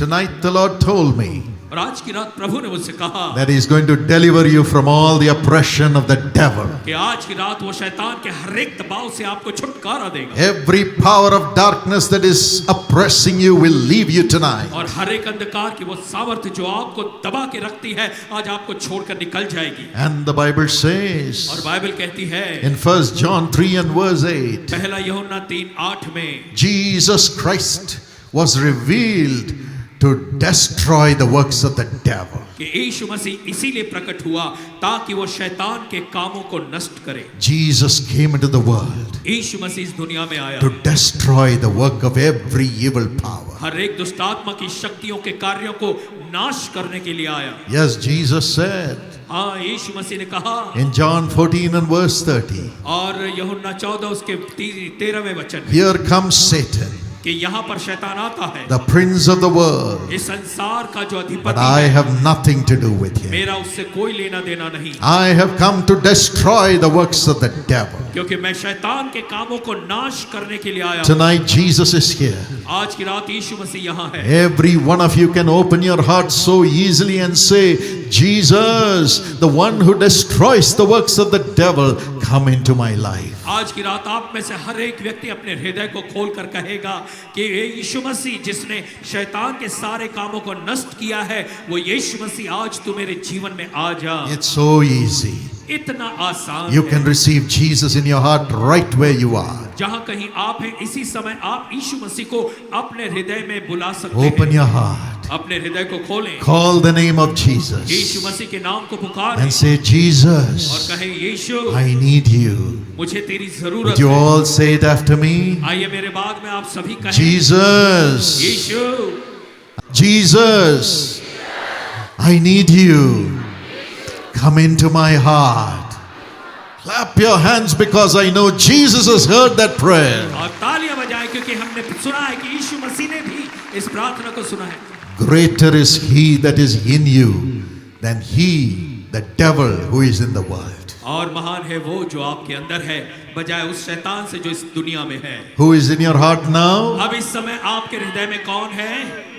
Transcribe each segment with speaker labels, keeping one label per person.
Speaker 1: Tonight the Lord told me
Speaker 2: और आज की रात प्रभु ने मुझसे कहा
Speaker 1: that He is going to deliver you from all the oppression of the devil.
Speaker 2: कि आज की रात वो शैतान के हर एक दबाव से आपको छुटकारा देगा।
Speaker 1: Every power of darkness that is oppressing you will leave you tonight.
Speaker 2: और हर एक अंधकार की वो सामर्थ्य जो आपको दबा के रखती है आज आपको छोड़कर निकल जाएगी।
Speaker 1: And the Bible says
Speaker 2: और बाइबल कहती है
Speaker 1: in 1 John 3 and verse 8,
Speaker 2: पहला यूहन्ना 3:8 में
Speaker 1: Jesus Christ was revealed to destroy the works of the devil.
Speaker 2: कि यीशु मसीह इसीलिए प्रकट हुआ ताकि वो शैतान के कामों को नष्ट करे।
Speaker 1: Jesus came into the world
Speaker 2: यीशु मसीह इस दुनिया में आया
Speaker 1: to destroy the work of every evil power.
Speaker 2: हर एक दुष्ट आत्मा की शक्तियों के कार्यों को नाश करने के लिए आया।
Speaker 1: Yes, Jesus said
Speaker 2: हाँ, यीशु मसीह ने कहा
Speaker 1: in John 14 and verse 30,
Speaker 2: और यूहन्ना 14 उसके 13वें वचन में
Speaker 1: here comes Satan,
Speaker 2: कि यहाँ पर शैतान आता है,
Speaker 1: the prince of the world,
Speaker 2: इस संसार का जो
Speaker 1: but
Speaker 2: अधिपति
Speaker 1: I
Speaker 2: है,
Speaker 1: have nothing to do with him.
Speaker 2: मेरा उससे कोई लेना देना नहीं,
Speaker 1: I have come to destroy the works of the devil.
Speaker 2: क्योंकि मैं शैतान के कामों को नाश करने के लिए आया हूँ।
Speaker 1: Tonight Jesus is here.
Speaker 2: आज की रात यीशु मसीह यहाँ है।
Speaker 1: Every one of you can open your heart so easily and say, Jesus, the one who destroys the works of the devil, come into my life.
Speaker 2: आज की रात आप में से हर एक व्यक्ति अपने हृदय को खोलकर कहेगा कि ये यीशु मसीह जिसने शैतान के सारे कामों को नष्ट किया है, वो यीशु मसीह आज तू मेरे जीवन में आ जा।
Speaker 1: It's so easy.
Speaker 2: इतना आसान
Speaker 1: You
Speaker 2: है।
Speaker 1: can receive Jesus in your heart right where you are.
Speaker 2: जहाँ कहीं आप हैं इसी समय आप यीशु मसीह को अपने हृदय में बुला सकते
Speaker 1: Open
Speaker 2: हैं।
Speaker 1: your heart.
Speaker 2: अपने हृदय को खोलें,
Speaker 1: Call the name of Jesus
Speaker 2: यीशु मसीह के नाम को पुकारें
Speaker 1: and say,
Speaker 2: और
Speaker 1: Jesus,
Speaker 2: कहें यीशु
Speaker 1: I need you.
Speaker 2: मुझे तेरी
Speaker 1: Would
Speaker 2: जरूरत
Speaker 1: you
Speaker 2: है।
Speaker 1: all say it after me?
Speaker 2: आइए मेरे बाद में आप सभी कहें
Speaker 1: Jesus,
Speaker 2: Yeshu
Speaker 1: Jesus, I need you. Come into my heart. Clap your hands because I know Jesus has heard that prayer.
Speaker 2: और तालियां बजाएं क्योंकि हमने सुना है कि यीशु मसीह ने भी इस प्रार्थना को सुना है।
Speaker 1: Greater is he that is in you than he, the devil, who is in the world.
Speaker 2: और महान है वो जो आपके अंदर है बजाय उस शैतान से जो इस दुनिया में है।
Speaker 1: Who is in your heart now?
Speaker 2: अब इस समय आपके हृदय में कौन है?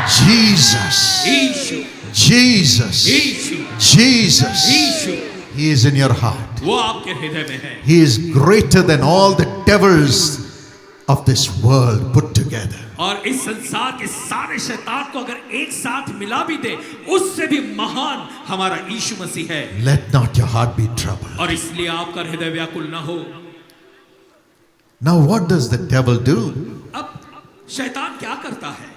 Speaker 1: Jesus.
Speaker 2: Yeshu,
Speaker 1: Jesus.
Speaker 2: Yeshu,
Speaker 1: Jesus.
Speaker 2: Yeshu,
Speaker 1: He is in your heart.
Speaker 2: वो आपके हृदय में है।
Speaker 1: He is greater than all the devils of this world put together.
Speaker 2: और इस संसार के सारे शैतान को अगर एक साथ मिला भी दे उससे भी महान हमारा यीशु मसीह है।
Speaker 1: Let not your heart be troubled.
Speaker 2: और इसलिए आपका हृदय व्याकुल ना हो।
Speaker 1: Now what does the devil do?
Speaker 2: अब शैतान क्या करता है?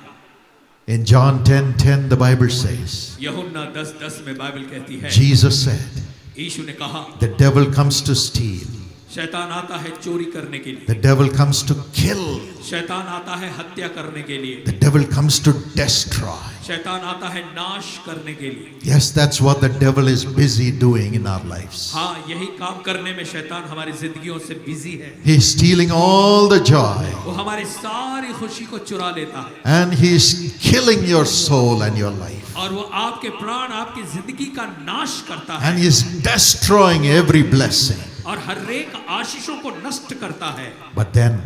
Speaker 1: In John 10:10 the Bible says,
Speaker 2: यूहन्ना 10:10 में बाइबल कहती है,
Speaker 1: Jesus said,
Speaker 2: यीशु ने कहा,
Speaker 1: the devil comes to steal.
Speaker 2: शैतान आता है चोरी करने के लिए,
Speaker 1: The devil comes to kill.
Speaker 2: शैतान आता है हत्या करने के लिए,
Speaker 1: The devil comes to destroy.
Speaker 2: शैतान आता है नाश करने के लिए।
Speaker 1: Yes, that's what the devil is busy doing in our lives.
Speaker 2: हाँ, यही काम करने में शैतान हमारी जिंदगियों से बिजी है।
Speaker 1: He's stealing all the joy
Speaker 2: वो हमारी सारी खुशी को चुरा लेता है
Speaker 1: and he's killing your soul and your life.
Speaker 2: और वो आपके प्राण आपकी जिंदगी का नाश करता है
Speaker 1: And he's destroying every blessing.
Speaker 2: और हर एक आशीषों को नष्ट करता है।
Speaker 1: But then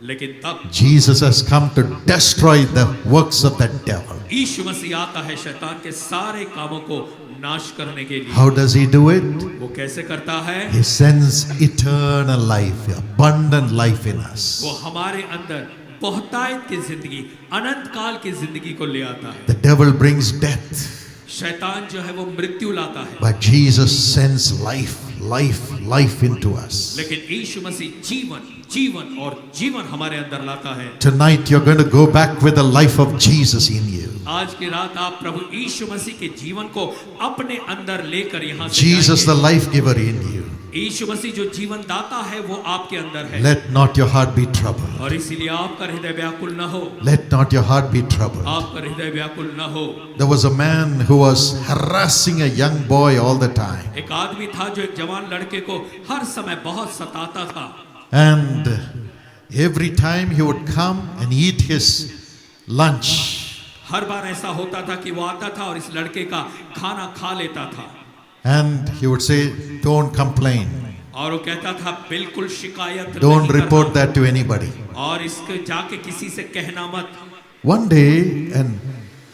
Speaker 2: लेकिन तब
Speaker 1: Jesus has come to destroy the works of the devil.
Speaker 2: यीशु मसीह आता है शैतान के सारे कामों को नाश करने के लिए।
Speaker 1: How does he do it?
Speaker 2: वो कैसे करता है?
Speaker 1: He sends eternal life, abundant life in us.
Speaker 2: वो हमारे अंदर बहुतायत की जिंदगी, अनंत काल की जिंदगी को ले आता है।
Speaker 1: The devil brings death,
Speaker 2: शैतान जो है वो मृत्यु लाता है,
Speaker 1: but Jesus sends life, life, life into us.
Speaker 2: लेकिन यीशु मसीह जीवन, जीवन और जीवन हमारे अंदर लाता है।
Speaker 1: Tonight you're going to go back with the life of Jesus in you.
Speaker 2: आज की रात आप प्रभु यीशु मसीह के जीवन को अपने अंदर लेकर यहाँ से
Speaker 1: Jesus, the
Speaker 2: जाएंगे।
Speaker 1: life giver in you.
Speaker 2: यीशु मसीह जो जीवन दाता है वो आपके अंदर है
Speaker 1: Let not your heart be troubled.
Speaker 2: और इसीलिए आपका हृदय व्याकुल न हो,
Speaker 1: Let not your heart be troubled.
Speaker 2: आपका हृदय व्याकुल न हो।
Speaker 1: There was a man who was harassing a young boy all the time.
Speaker 2: एक आदमी था जो एक जवान लड़के को हर समय बहुत सताता था
Speaker 1: And every time he would come and eat his lunch,
Speaker 2: हर बार ऐसा होता था कि वो आता था और इस लड़के का खाना खा लेता था
Speaker 1: and he would say, don't complain.
Speaker 2: और वो कहता था बिल्कुल शिकायत
Speaker 1: Don't
Speaker 2: नहीं
Speaker 1: report
Speaker 2: करना
Speaker 1: that to anybody.
Speaker 2: और इसके जाके किसी से कहना मत।
Speaker 1: One day, a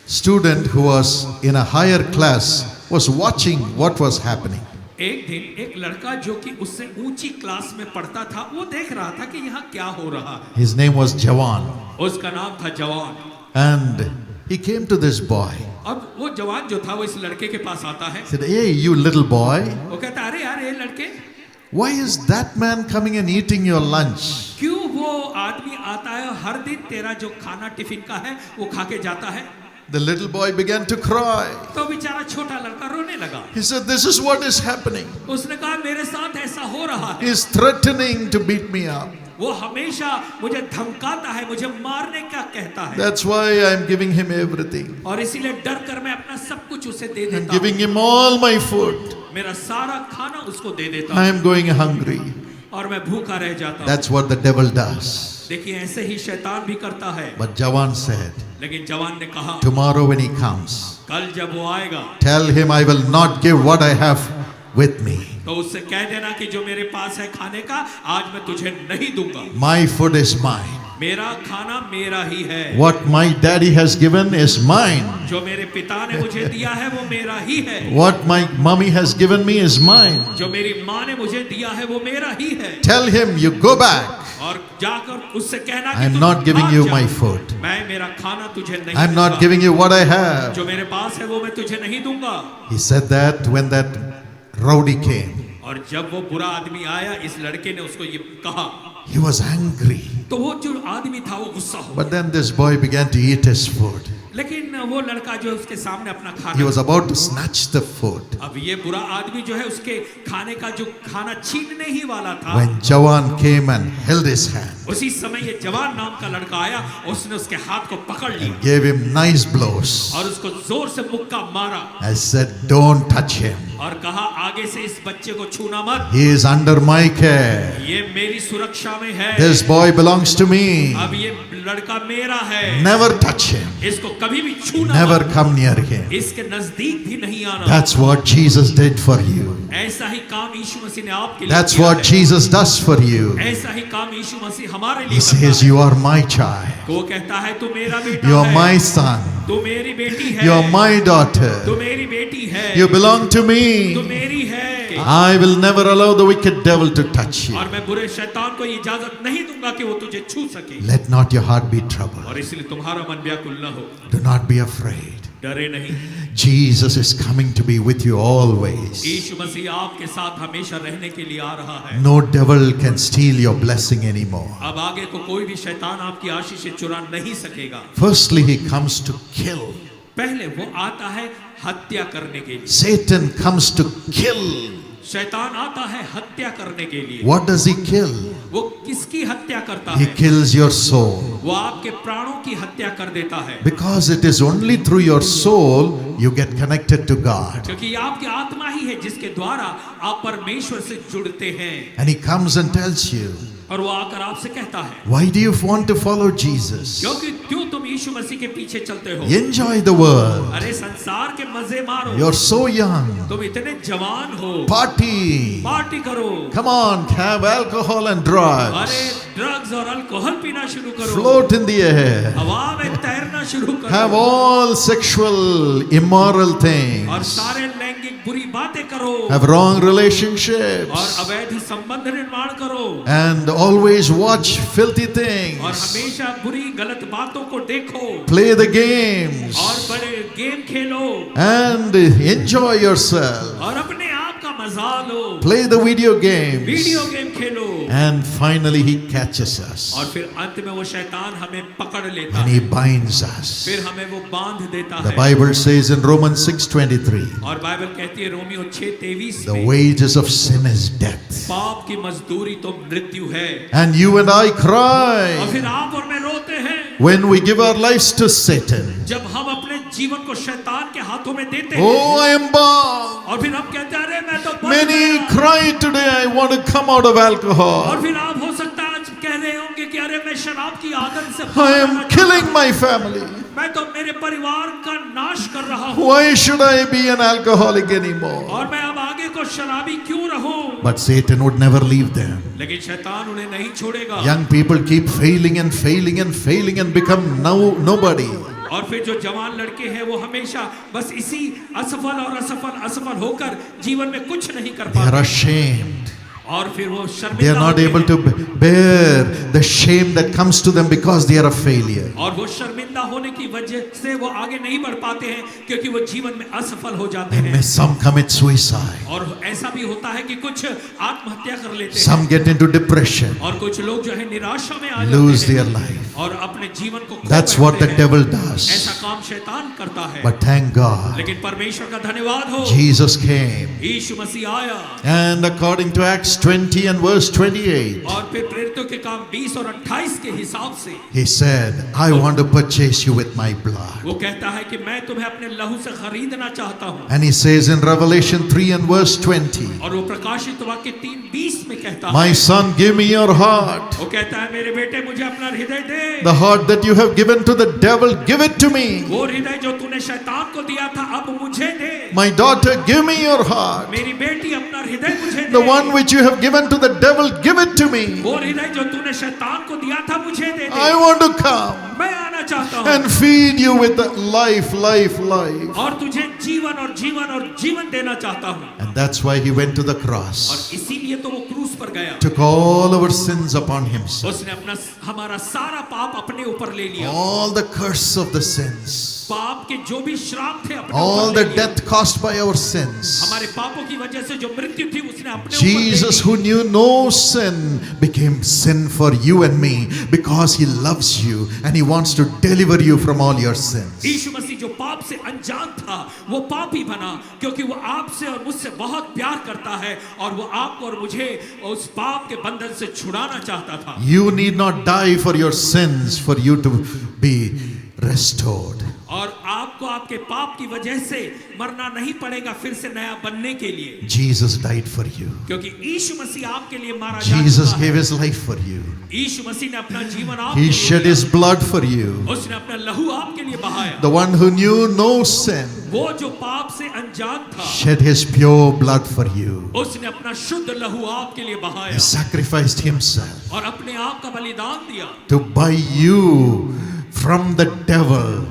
Speaker 1: student who was in a higher class was watching what was happening.
Speaker 2: एक दिन एक लड़का जो कि उससे ऊंची क्लास में पढ़ता था वो देख रहा था कि यहाँ क्या हो रहा है।
Speaker 1: His name was Jawan.
Speaker 2: उसका नाम था जवान।
Speaker 1: And he came to this boy.
Speaker 2: अब वो जवान जो था वो इस लड़के के पास आता है।
Speaker 1: He said, "Hey, you little boy,
Speaker 2: वो कहता है, अरे यार ये लड़के,
Speaker 1: why is that man coming and eating your lunch?"
Speaker 2: क्यों वो आदमी आता है और हर दिन तेरा जो खाना टिफिन का है वो खा के जाता है?
Speaker 1: The little boy began to cry.
Speaker 2: तो बेचारा छोटा लड़का रोने लगा।
Speaker 1: He said, "This is what is happening.
Speaker 2: उसने कहा मेरे साथ ऐसा हो रहा है।
Speaker 1: He is threatening to beat me up.
Speaker 2: वो हमेशा मुझे धमकाता है, मुझे मारने का कहता है।
Speaker 1: That's why I am giving him everything.
Speaker 2: और इसीलिए डर कर मैं अपना सब कुछ उसे दे
Speaker 1: I'm
Speaker 2: देता हूँ।
Speaker 1: giving him all my food.
Speaker 2: मेरा सारा खाना उसको दे देता
Speaker 1: I
Speaker 2: हूँ
Speaker 1: am going hungry."
Speaker 2: और मैं भूखा रह जाता हूँ।
Speaker 1: That's what the devil does.
Speaker 2: देखिए ऐसे ही शैतान भी करता है।
Speaker 1: But Jawan said,
Speaker 2: लेकिन जवान ने कहा,
Speaker 1: "Tomorrow when he comes,
Speaker 2: कल जब वो आएगा
Speaker 1: tell him I will not give what I have with me.
Speaker 2: तो उससे कह देना कि जो मेरे पास है खाने का आज मैं तुझे नहीं दूंगा।
Speaker 1: My food is mine.
Speaker 2: मेरा खाना मेरा ही है।
Speaker 1: What my daddy has given is mine.
Speaker 2: जो मेरे पिता ने मुझे दिया है वो मेरा ही है।
Speaker 1: What my mommy has given me is mine.
Speaker 2: जो मेरी माँ ने मुझे दिया है वो मेरा ही है।
Speaker 1: Tell him you go back.
Speaker 2: और जाकर उससे कहना
Speaker 1: I
Speaker 2: कि
Speaker 1: am
Speaker 2: तुम
Speaker 1: not giving
Speaker 2: भाग
Speaker 1: you
Speaker 2: जाओ।
Speaker 1: my food.
Speaker 2: मैं मेरा खाना तुझे नहीं
Speaker 1: I am not
Speaker 2: दूंगा।
Speaker 1: giving you what I have.
Speaker 2: जो मेरे पास है वो मैं तुझे नहीं दूंगा।
Speaker 1: He said that when that rowdy came.
Speaker 2: और जब वो बुरा आदमी आया इस लड़के ने उसको ये कहा
Speaker 1: He was angry.
Speaker 2: तो वो जो आदमी था वो गुस्सा हो
Speaker 1: But then this boy began to eat his food.
Speaker 2: लेकिन वो लड़का जो उसके सामने अपना
Speaker 1: He
Speaker 2: खाना
Speaker 1: was about to snatch the food.
Speaker 2: अब ये बुरा आदमी जो है उसके खाने का जो खाना छीनने ही वाला था।
Speaker 1: When Jawan came and held his hand,
Speaker 2: उसी समय ये जवान नाम का लड़का आया, उसने उसके हाथ को पकड़ लिया
Speaker 1: gave him nice blows.
Speaker 2: और उसको जोर से मुक्का मारा
Speaker 1: I said, "Don't touch him.
Speaker 2: और कहा आगे से इस बच्चे को छूना मत,
Speaker 1: He is under my care.
Speaker 2: ये मेरी सुरक्षा में है।
Speaker 1: This boy belongs to me.
Speaker 2: अब ये लड़का मेरा है,
Speaker 1: Never touch him.
Speaker 2: इसको कभी भी छूना
Speaker 1: Never
Speaker 2: मत,
Speaker 1: come near him."
Speaker 2: इसके नजदीक भी नहीं आना।
Speaker 1: That's what Jesus did for you.
Speaker 2: ऐसा ही काम यीशु मसीह ने आपके लिए
Speaker 1: That's
Speaker 2: किया
Speaker 1: what
Speaker 2: है।
Speaker 1: Jesus does for you.
Speaker 2: ऐसा ही काम यीशु मसीह हमारे लिए
Speaker 1: He
Speaker 2: करता
Speaker 1: says,
Speaker 2: है।
Speaker 1: "You are my child.
Speaker 2: वो कहता है तू मेरा बेटा
Speaker 1: You are
Speaker 2: है,
Speaker 1: my son.
Speaker 2: तू मेरी बेटी है,
Speaker 1: You are my
Speaker 2: तू
Speaker 1: daughter.
Speaker 2: मेरी बेटी है,
Speaker 1: You belong to
Speaker 2: तू
Speaker 1: me.
Speaker 2: मेरी है।
Speaker 1: I will never allow the wicked devil to touch you.
Speaker 2: और मैं बुरे शैतान को इजाजत नहीं दूंगा कि वो तुझे छू सके।
Speaker 1: Let not your heart be troubled.
Speaker 2: और इसलिए तुम्हारा मन व्याकुल न हो,
Speaker 1: Do not be afraid.
Speaker 2: डरे नहीं।
Speaker 1: Jesus is coming to be with you always.
Speaker 2: यीशु मसीह आपके साथ हमेशा रहने के लिए आ रहा है।
Speaker 1: No devil can steal your blessing anymore.
Speaker 2: अब आगे को कोई भी शैतान आपकी आशीष चुरा नहीं सकेगा।
Speaker 1: Firstly, he comes to kill.
Speaker 2: पहले वो आता है हत्या करने के लिए।
Speaker 1: Satan comes to kill.
Speaker 2: शैतान आता है हत्या करने के लिए।
Speaker 1: What does he kill?
Speaker 2: वो किसकी हत्या करता
Speaker 1: He
Speaker 2: है?
Speaker 1: kills your soul.
Speaker 2: वो आपके प्राणों की हत्या कर देता है।
Speaker 1: Because it is only through your soul you get connected to God.
Speaker 2: क्योंकि ये आपकी आत्मा ही है जिसके द्वारा आप परमेश्वर से जुड़ते हैं।
Speaker 1: And he comes and tells you,
Speaker 2: और वो आकर आपसे कहता है,
Speaker 1: "Why do you want to follow Jesus?
Speaker 2: क्योंकि क्यों तुम यीशु मसीह के पीछे चलते हो?
Speaker 1: Enjoy the world.
Speaker 2: अरे संसार के मजे मारो,
Speaker 1: You're so young.
Speaker 2: तुम इतने जवान हो,
Speaker 1: Party.
Speaker 2: पार्टी करो,
Speaker 1: Come on, have alcohol and drugs.
Speaker 2: अरे ड्रग्स और अल्कोहल पीना शुरू करो,
Speaker 1: Float in the air.
Speaker 2: हवा में तैरना शुरू करो,
Speaker 1: Have all sexual immoral
Speaker 2: और
Speaker 1: things.
Speaker 2: सारे लैंगिक बुरी बातें करो,
Speaker 1: Have wrong
Speaker 2: और
Speaker 1: relationships.
Speaker 2: अवैध संबंध निर्माण करो,
Speaker 1: And always watch filthy
Speaker 2: और
Speaker 1: things.
Speaker 2: हमेशा बुरी गलत बातों को देखो,
Speaker 1: Play the games.
Speaker 2: और बड़े game Khelo,
Speaker 1: And enjoy yourself.
Speaker 2: और अपने आप का मजा लो,
Speaker 1: Play the video games.
Speaker 2: Video game Khelo.
Speaker 1: And finally he catches us.
Speaker 2: और फिर अंत में वो शैतान हमें पकड़ लेता
Speaker 1: And
Speaker 2: है,
Speaker 1: he binds us.
Speaker 2: फिर हमें वो बांध देता
Speaker 1: The
Speaker 2: है।
Speaker 1: Bible says in Romans 6:23,
Speaker 2: और बाइबल कहती है रोमियो 6:23
Speaker 1: the
Speaker 2: में,
Speaker 1: wages of sin is death.
Speaker 2: पाप की मजदूरी तो मृत्यु है।
Speaker 1: And you and I
Speaker 2: और
Speaker 1: cry
Speaker 2: फिर आप और मैं रोते हैं
Speaker 1: when we give our lives to Satan.
Speaker 2: जब हम अपने जीवन को शैतान के हाथों में देते हैं।
Speaker 1: Oh, I am bound.
Speaker 2: और फिर हम कहते हैं अरे मैं तो बंध
Speaker 1: Many
Speaker 2: गया।
Speaker 1: cry today, I want to come out of
Speaker 2: और
Speaker 1: alcohol.
Speaker 2: फिर आप हो सकता है आज कह रहे होंगे कि अरे मैं शराब की आदत से
Speaker 1: I
Speaker 2: बाहर
Speaker 1: am
Speaker 2: आना चाहता
Speaker 1: killing
Speaker 2: हूं।
Speaker 1: my family.
Speaker 2: मैं तो मेरे परिवार का नाश कर रहा हूँ।
Speaker 1: Why should I be an alcoholic anymore?
Speaker 2: और मैं अब आगे को शराबी क्यों रहो,
Speaker 1: But Satan would never leave them.
Speaker 2: लेकिन शैतान उन्हें नहीं छोड़ेगा।
Speaker 1: Young people keep failing and failing and failing and become nobody.
Speaker 2: और फिर जो जवान लड़के हैं वो हमेशा बस इसी असफल होकर जीवन में कुछ नहीं कर
Speaker 1: They are
Speaker 2: पाते
Speaker 1: ashamed.
Speaker 2: और फिर वो
Speaker 1: They
Speaker 2: शर्मिंदा
Speaker 1: are not
Speaker 2: होते
Speaker 1: able
Speaker 2: हैं।
Speaker 1: to bear the shame that comes to them because they are a failure.
Speaker 2: और वो शर्मिंदा होने की वजह से वो आगे नहीं बढ़ पाते हैं क्योंकि वो जीवन में असफल हो जाते
Speaker 1: And
Speaker 2: हैं।
Speaker 1: some commit suicide.
Speaker 2: और ऐसा भी होता है कि कुछ आत्महत्या कर लेते हैं
Speaker 1: Some get into depression,
Speaker 2: और कुछ लोग जो है निराशा में आ
Speaker 1: lose
Speaker 2: जाते
Speaker 1: their
Speaker 2: हैं
Speaker 1: life.
Speaker 2: और अपने जीवन को खो
Speaker 1: That's what the
Speaker 2: बैठते हैं।
Speaker 1: devil does.
Speaker 2: ऐसा काम शैतान करता है।
Speaker 1: But thank God,
Speaker 2: लेकिन परमेश्वर का धन्यवाद हो,
Speaker 1: Jesus came.
Speaker 2: यीशु मसीह आया।
Speaker 1: And according to Acts 20 and verse 28,
Speaker 2: और फिर प्रेरितों के काम 20 और 28 के हिसाब से
Speaker 1: he said, I want to purchase you with my blood.
Speaker 2: वो कहता है कि मैं तुम्हें अपने लहू से खरीदना चाहता हूँ।
Speaker 1: And he says in Revelation 3 and verse 20,
Speaker 2: और वो प्रकाशित वाक्य 3:20 में कहता है,
Speaker 1: My son, give me your heart.
Speaker 2: वो कहता है मेरे बेटे मुझे अपना हृदय दे।
Speaker 1: The heart that you have given to the devil, give it to me.
Speaker 2: वो हृदय जो तूने शैतान को दिया था अब मुझे दे।
Speaker 1: My daughter, give me your heart.
Speaker 2: मेरी बेटी अपना हृदय मुझे दे।
Speaker 1: The one which you have given to the devil, give it to me.
Speaker 2: वो हृदय जो तूने शैतान को दिया था मुझे दे दे।
Speaker 1: I want to come
Speaker 2: मैं आना चाहता हूँ
Speaker 1: and feed you with the life.
Speaker 2: और तुझे जीवन और जीवन और जीवन देना चाहता हूँ।
Speaker 1: And that's why he went to the
Speaker 2: और
Speaker 1: cross,
Speaker 2: इसीलिए तो वो क्रूस पर गया।
Speaker 1: took all our sins upon himself,
Speaker 2: उसने अपना हमारा सारा पाप अपने ऊपर ले लिया।
Speaker 1: all the curse of the sins,
Speaker 2: पाप के जो भी श्राप थे अपने
Speaker 1: all
Speaker 2: ऊपर
Speaker 1: the
Speaker 2: ले लिया।
Speaker 1: death caused by our sins.
Speaker 2: हमारे पापों की वजह से जो मृत्यु थी उसने अपने
Speaker 1: Jesus,
Speaker 2: ऊपर ले
Speaker 1: who knew no sin, became sin for you and me because he loves you and he wants to deliver you from all your sins.
Speaker 2: ली। यीशु मसीह जो पाप से अनजान था वो पापी बना क्योंकि वो आपसे और मुझसे बहुत प्यार करता है और वो आपको और मुझे उस पाप के बंधन से छुड़ाना चाहता था।
Speaker 1: You need not die for your sins for you to be restored.
Speaker 2: और आपको आपके पाप की वजह से मरना नहीं पड़ेगा फिर से नया बनने के लिए,
Speaker 1: Jesus died for you.
Speaker 2: क्योंकि यीशु मसीह आपके लिए मारा जा
Speaker 1: Jesus
Speaker 2: चुका
Speaker 1: gave
Speaker 2: है।
Speaker 1: his life for you.
Speaker 2: यीशु मसीह ने अपना जीवन आपके
Speaker 1: He
Speaker 2: लिए
Speaker 1: shed
Speaker 2: दिया।
Speaker 1: his blood for you.
Speaker 2: उसने अपना लहू आपके लिए बहाया।
Speaker 1: The one who knew no sin
Speaker 2: वो जो पाप से अनजान था
Speaker 1: shed his pure blood for you.
Speaker 2: उसने अपना शुद्ध लहू आपके लिए
Speaker 1: He
Speaker 2: बहाया
Speaker 1: sacrificed himself
Speaker 2: और अपने आप का बलिदान दिया
Speaker 1: to buy you from the devil,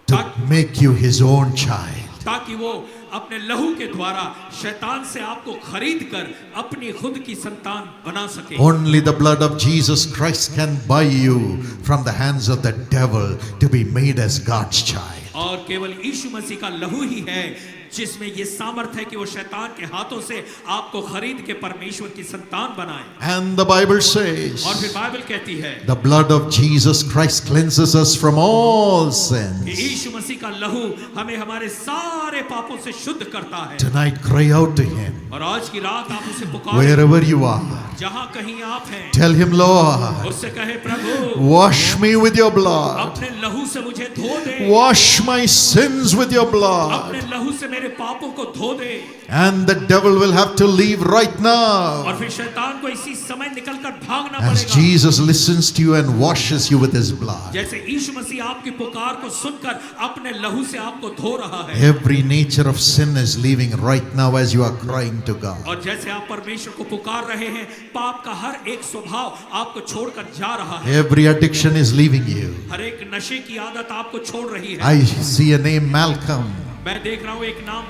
Speaker 1: to make you his own child.
Speaker 2: ताकि वो अपने लहू के द्वारा शैतान से आपको खरीद कर अपनी खुद की संतान बना सके।
Speaker 1: Only the blood of Jesus Christ can buy you from the hands of the devil to be made as God's child.
Speaker 2: और केवल यीशु मसीह का लहू ही है जिसमें ये सामर्थ है कि वो शैतान के हाथों से आपको खरीद के परमेश्वर की संतान बनाए।
Speaker 1: And the Bible says,
Speaker 2: और फिर बाइबल कहती है
Speaker 1: the blood of Jesus Christ cleanses us from all
Speaker 2: कि
Speaker 1: sins.
Speaker 2: यीशु मसीह का लहू हमें हमारे सारे पापों से शुद्ध करता है।
Speaker 1: Tonight, cry out to him.
Speaker 2: और आज की रात आप उसे पुकारें,
Speaker 1: Wherever you are,
Speaker 2: जहां कहीं आप हैं,
Speaker 1: tell him, Lord,
Speaker 2: उससे कहे प्रभु
Speaker 1: wash me with your blood.
Speaker 2: अपने लहू से मुझे धो दे,
Speaker 1: Wash my sins with your blood.
Speaker 2: अपने लहू से मेरे पापों को धो दे।
Speaker 1: And the devil will have to leave right now
Speaker 2: और फिर शैतान को इसी समय निकलकर भागना
Speaker 1: as
Speaker 2: पड़ेगा।
Speaker 1: Jesus listens to you and washes you with his blood.
Speaker 2: जैसे यीशु मसीह आपकी पुकार को सुनकर अपने लहू से आपको धो रहा है
Speaker 1: Every nature of sin is leaving right now as you are crying to God.
Speaker 2: और जैसे आप परमेश्वर को पुकार रहे हैं पाप का हर एक स्वभाव आपको छोड़कर जा रहा है।
Speaker 1: Every addiction is leaving you.
Speaker 2: हर एक नशे की आदत आपको छोड़ रही है।
Speaker 1: I see a name, Malcolm.
Speaker 2: मैं देख रहा हूँ एक नाम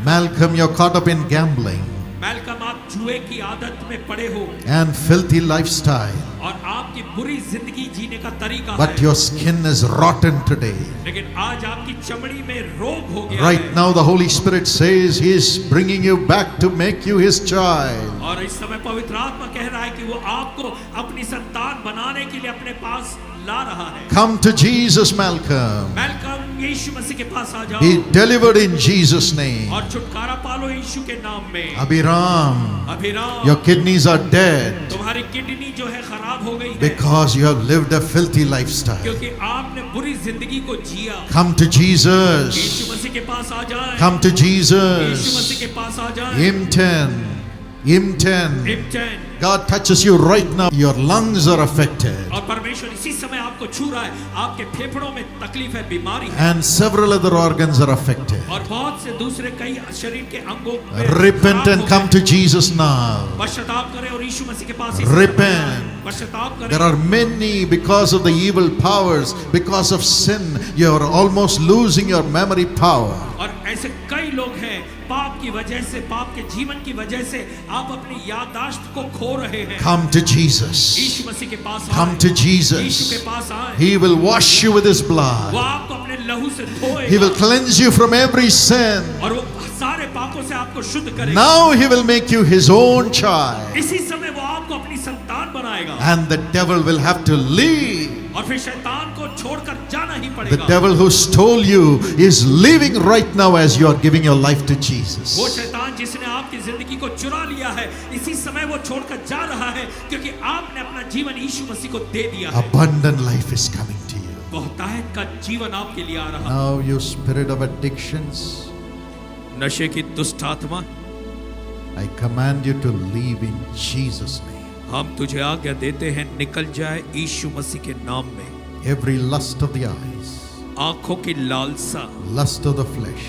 Speaker 1: Malcolm, you're caught up in gambling
Speaker 2: Malcolm, आप जुए की आदत में पड़े हो
Speaker 1: and filthy lifestyle.
Speaker 2: और आपकी बुरी जिंदगी जीने का तरीका
Speaker 1: But
Speaker 2: है,
Speaker 1: your skin is rotten today.
Speaker 2: लेकिन आज आपकी चमड़ी में रोग हो गया
Speaker 1: Right
Speaker 2: है।
Speaker 1: now the Holy Spirit says He is bringing you back to make you His child.
Speaker 2: और इस समय पवित्र आत्मा कह रहा है कि वो आपको अपनी संतान बनाने के लिए अपने पास ला रहा है।
Speaker 1: Come to Jesus, Malcolm.
Speaker 2: Malcolm, यीशु मसीह के पास आ जाओ
Speaker 1: Be delivered in Jesus' name.
Speaker 2: और छुटकारा पालो यीशु के नाम में।
Speaker 1: Abiram,
Speaker 2: Abhiram,
Speaker 1: your kidneys are dead
Speaker 2: तुम्हारी किडनी जो है खराब हो गई है
Speaker 1: because you have lived a filthy lifestyle.
Speaker 2: क्योंकि आपने बुरी जिंदगी को जिया।
Speaker 1: Come to Jesus.
Speaker 2: यीशु मसीह के पास आ जाए।
Speaker 1: Come to
Speaker 2: Yeshu
Speaker 1: Jesus.
Speaker 2: मसीह के पास आ जाए।
Speaker 1: Imten.
Speaker 2: इम्तिहान।
Speaker 1: God touches you right now. Your lungs are affected.
Speaker 2: और परमेश्वर इसी समय आपको आपको छू रहा है, आपके फेफड़ों में तकलीफ है, बीमारी है,
Speaker 1: and several other organs are affected.
Speaker 2: और बहुत से दूसरे कई शरीर के अंगों में
Speaker 1: Repent
Speaker 2: खराब
Speaker 1: and
Speaker 2: हो
Speaker 1: come
Speaker 2: गए।
Speaker 1: to Jesus now.
Speaker 2: पश्चाताप करें और यीशु मसीह के पास
Speaker 1: Repent.
Speaker 2: पश्चाताप
Speaker 1: There
Speaker 2: करें।
Speaker 1: are many, because of the evil powers, because of sin, you are almost losing your memory power.
Speaker 2: और ऐसे कई लोग हैं, पाप की वजह से, पाप के जीवन की वजह से आप अपनी याददाश्त को खो रहे हैं।
Speaker 1: Come to Jesus.
Speaker 2: यीशु मसीह के पास
Speaker 1: Come
Speaker 2: आएं।
Speaker 1: to
Speaker 2: यीशु के
Speaker 1: Jesus.
Speaker 2: पास आए,
Speaker 1: He will wash you with His
Speaker 2: वो
Speaker 1: blood.
Speaker 2: आपको अपने लहू से
Speaker 1: He
Speaker 2: धोएगा
Speaker 1: will cleanse you from every sin.
Speaker 2: और वो सारे पापों से आपको शुद्ध करेगा।
Speaker 1: Now He will make you His own child.
Speaker 2: इसी समय वो आपको अपनी संतान बनाएगा
Speaker 1: And the devil will have to leave.
Speaker 2: और फिर शैतान को छोड़कर जाना ही
Speaker 1: The
Speaker 2: पड़ेगा।
Speaker 1: devil who stole you is leaving right now as you are giving your life to
Speaker 2: वो
Speaker 1: Jesus.
Speaker 2: शैतान जिसने आपकी जिंदगी को चुरा लिया है, इसी समय वो छोड़कर जा रहा है, क्योंकि आपने अपना जीवन यीशु मसीह को दे दिया है।
Speaker 1: Abundant life is coming to you.
Speaker 2: बहुतायत का जीवन आपके लिए आ रहा है।
Speaker 1: Now, you spirit of addictions,
Speaker 2: नशे की दुष्ट आत्मा,
Speaker 1: I command you to leave in Jesus' name.
Speaker 2: हम तुझे आज्ञा देते हैं, निकल जाए यीशु मसीह के नाम में।
Speaker 1: Every lust of the eyes,
Speaker 2: आंखों की लालसा
Speaker 1: lust of the flesh,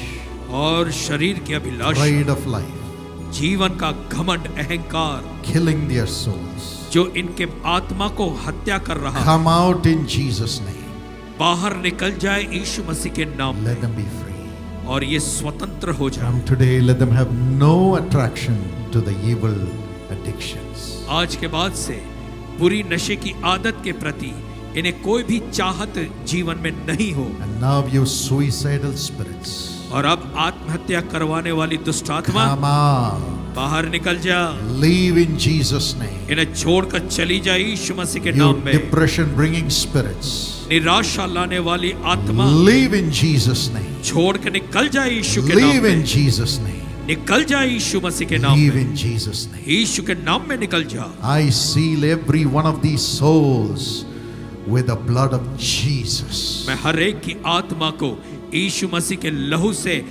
Speaker 2: और शरीर की अभिलाषा,
Speaker 1: pride of life,
Speaker 2: जीवन का घमंड, अहंकार,
Speaker 1: killing their souls,
Speaker 2: जो इनके आत्मा को हत्या कर रहा है,
Speaker 1: come out in Jesus' name.
Speaker 2: बाहर निकल जाए यीशु मसीह के नाम में
Speaker 1: Let them be free.
Speaker 2: और ये स्वतंत्र हो जाए।
Speaker 1: From today, let them have no attraction to the evil addictions.
Speaker 2: आज के बाद से बुरी नशे की आदत के प्रति इन्हें कोई भी चाहत जीवन में नहीं हो।
Speaker 1: And now, you suicidal spirits,
Speaker 2: और अब आत्महत्या करवाने वाली दुष्ट आत्मा,
Speaker 1: come out.
Speaker 2: बाहर निकल जा,
Speaker 1: Leave in Jesus' name.
Speaker 2: इन्हें छोड़कर चली जाए यीशु मसीह के
Speaker 1: You
Speaker 2: नाम में।
Speaker 1: depression bringing spirits,
Speaker 2: निराशा लाने वाली आत्मा,
Speaker 1: leave in Jesus' name.
Speaker 2: छोड़ के निकल जाए यीशु के नाम
Speaker 1: Leave
Speaker 2: में।
Speaker 1: in Jesus' name.
Speaker 2: निकल जाए यीशु मसीह के नाम
Speaker 1: Leave
Speaker 2: में।
Speaker 1: in Jesus' name.
Speaker 2: यीशु के नाम में निकल जा।
Speaker 1: I seal every one of these souls with the blood of Jesus.
Speaker 2: मैं हर एक की आत्मा को यीशु मसीह के लहू से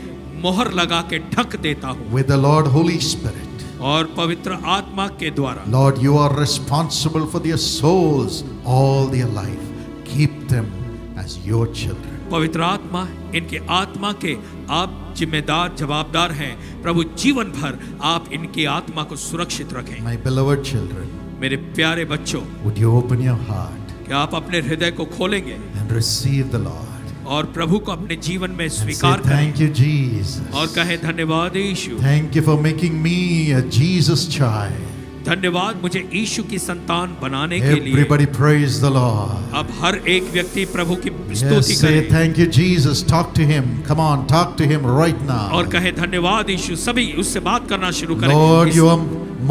Speaker 2: मोहर लगा के ढक देता हूँ
Speaker 1: With the Lord Holy Spirit.
Speaker 2: और पवित्र आत्मा के द्वारा।
Speaker 1: Lord, you are responsible for their souls all their life. Keep them as your children.
Speaker 2: पवित्र आत्मा, इनके आत्मा के आप जिम्मेदार, जवाबदार हैं। प्रभु, जीवन भर आप इनकी आत्मा को सुरक्षित रखें।
Speaker 1: My beloved children,
Speaker 2: मेरे प्यारे बच्चों,
Speaker 1: would you open your heart
Speaker 2: क्या आप अपने हृदय को खोलेंगे
Speaker 1: and receive the Lord?
Speaker 2: और प्रभु को अपने जीवन में
Speaker 1: And say,
Speaker 2: स्वीकार करें
Speaker 1: thank you, Jesus.
Speaker 2: और कहें, धन्यवाद यीशु,
Speaker 1: Thank you for making me a Jesus child.
Speaker 2: धन्यवाद मुझे यीशु की संतान बनाने के लिए।
Speaker 1: Everybody praise the Lord.
Speaker 2: अब हर एक व्यक्ति प्रभु की
Speaker 1: Yes,
Speaker 2: स्तुति
Speaker 1: say
Speaker 2: करे
Speaker 1: thank you, Jesus. Talk to him. Come on, talk to him right now.
Speaker 2: और कहे, धन्यवाद यीशु। सभी उससे बात करना शुरू करें।
Speaker 1: Lord, you are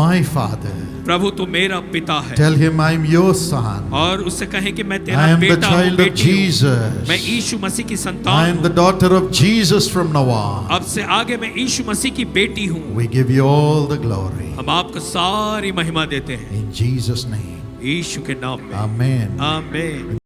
Speaker 1: my Father.
Speaker 2: प्रभु, तू मेरा पिता है।
Speaker 1: Tell him I'm your son.
Speaker 2: और उससे कहे कि मैं
Speaker 1: I
Speaker 2: तेरा
Speaker 1: am the
Speaker 2: बेटा हूँ,
Speaker 1: child of
Speaker 2: बेटी हूँ।
Speaker 1: Jesus.
Speaker 2: मैं यीशु मसीह की
Speaker 1: I
Speaker 2: संतान
Speaker 1: am
Speaker 2: हूँ।
Speaker 1: the daughter of Jesus from now on.
Speaker 2: अब से आगे मैं यीशु मसीह की बेटी हूँ।
Speaker 1: We give you all the glory.
Speaker 2: हम आपको सारी महिमा देते हैं
Speaker 1: In Jesus' name.
Speaker 2: यीशु के नाम में।
Speaker 1: Amen.
Speaker 2: आमीन।